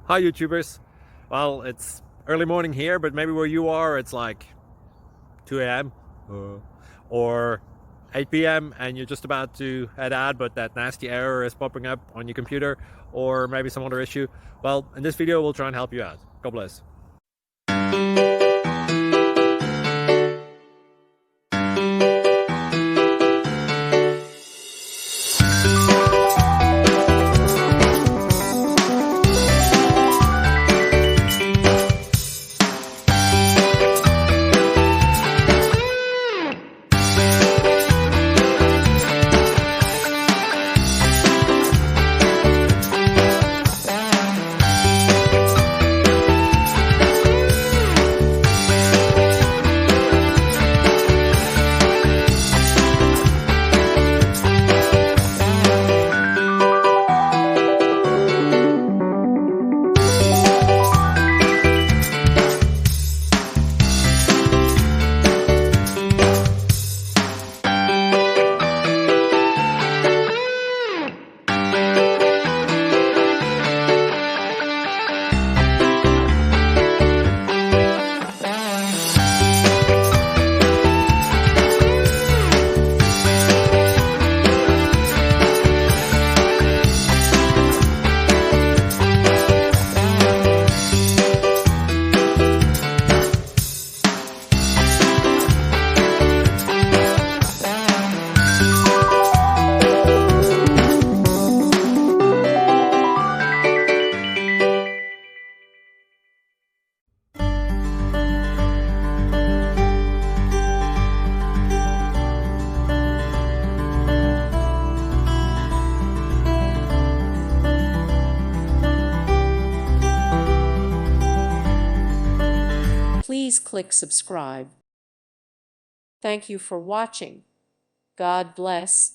Hi YouTubers. Well, it's early morning here, but maybe where you are it's like 2 a.m. Or 8 p.m. and you're just about to head out, but that nasty error is popping up on your computer, or maybe some other issue. Well, in this video we'll try and help you out. God bless. Please click subscribe. Thank you for watching. God bless.